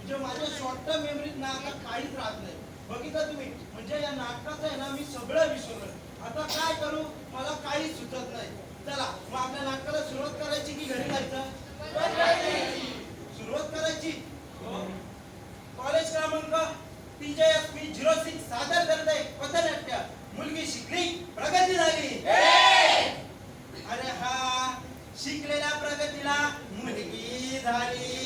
म्हणजे माझ्या short term मेमरीत ना आता काहीच राहत नाही. बघितलं तुम्ही, म्हणजे या नाटकाचं आहे ना मी सगळं विसरलोय. आता काय करू मला काही सुचत नाही. चला मग आपल्या नाटकाला सुरुवात करायची की घरी जायचं? सुरुवात करायची. कॉलेज क्रमांक TJFP 06 सादर करत आहे पथनाट्य मुलगी शिकली प्रगती झाली. अरे हा, शिकलेल्या प्रगतीला मुलगी झाली.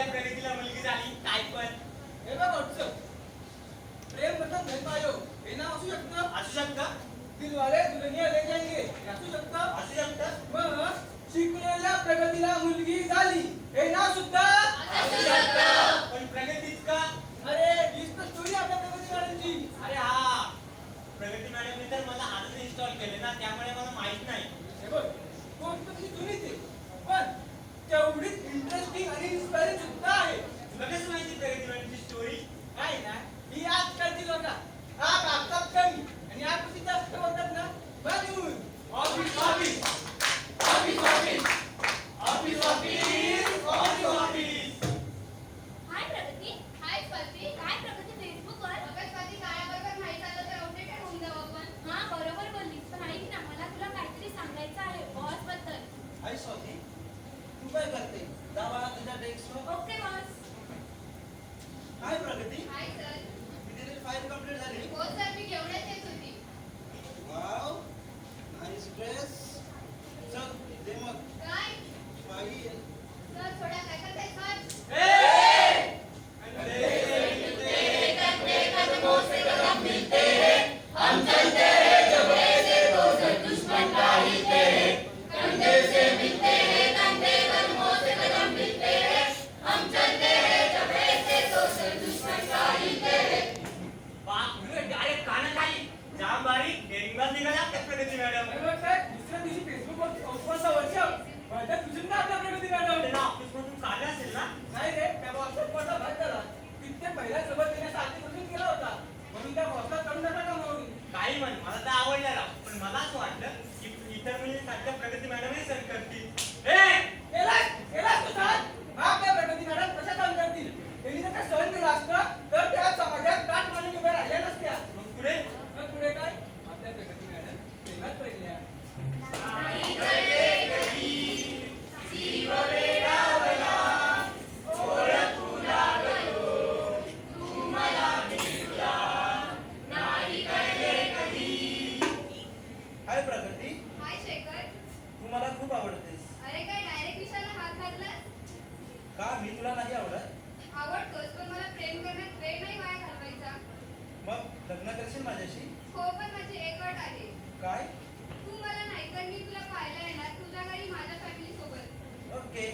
प्रगतीला मुलगी झाली काय पण हे बघ व्हॉट्सअप प्रेम मतलब नहीं पायो हे नाव असू शकतं दिलवाले दुल्हनिया ले जाएंगे असू शकतं मग शिकलेल्या प्रगतीला मुलगी झाली हे नाव सुद्धा असू शकतं. पण प्रगतीच का? अरे हीच तर स्टोरी आपल्या प्रगती मॅडमची. अरे हा, प्रगती मॅडमने तर मला आजच इन्स्टॉल केले ना, त्यामुळे मला माहित नाही. हे बघ गोष्ट तशी जुनीच आहे पण तेवढीच इंटरेस्टिंग आणि इन्स्पायरिंग सुद्धा आहे. तुला कसं माहिती प्रगती मॅडमची स्टोरी? काय ना ही आजकालची लोक आग आगतात कमी आणि यापासून जास्त बोलतात ना बघून office office office office office office office office. Hi Pragati. Hi Swati. काय प्रगती फेसबुकवर अगं स्वाती काळाबरोबर नाही चाललं तर अपडेटेड होऊन जाऊ आपण. हा बरोबर बोललीस पण ऐक ना मला तुला काहीतरी सांगायचं आहे बॉस बद्दल. हाय स्वाती, तू काय करते? जा बाळा तुझ्या डेस्कवर. Okay boss. Hi Pragati, hi sir. तुझी फाईल कंप्लीट झाली? हो सर मी घेऊनच येत होती. Wow, nice dress. चल दे मग काय फाईल. सर थोड्या काय करताय सर? डायरेक्ट कानाखाली जाम बारीक डेरिंगबाज निघाला त्या प्रगती मॅडम. हे बघ साहेब, दुसऱ्या दिवशी फेसबुकवरती औपचा वर्ष माझ्या तुझं ना आपल्या प्रगती मॅडम. त्यांना ऑफिसमधून काढलं असेल ना? नाही रे त्या बॉसचा पडला भाग झाला. तिथे पहिल्या सोबत देण्यासाठी बसून केला होता म्हणून त्या बॉसला करून नका कामावरून. काही म्हण, मला तर आवडलं राव, पण मला असं वाटलं की इतर मुलींसारख्या प्रगती मॅडमही सर करतील. केलास तू सर? आपल्या प्रगती मॅडम कशा काम करतील? त्यांनी जर काय सहन केलं असतं तर त्या समाजात काट मानून उभ्या राहिल्या नसत्या. मग पुढे मग पुढे काय? आपल्या प्रगती मॅडम प्रेमात पडल्या. हाय प्रगती, हाय शेखर. तू मला खूप आवडतेस. अरे काय डायरेक्ट विषयाला हात घातलास? का मी तुला नाही आवडत? आवडतोस पण मला प्रेम करण्यात वेळ नाही वाया घालवायचा. मग लग्न करशील माझ्याशी? हो पण माझी एक अट आहे. काय? तू मला नाही तर मी तुला पाहायला येणार तुझ्या घरी माझ्या फॅमिली सोबत. ओके.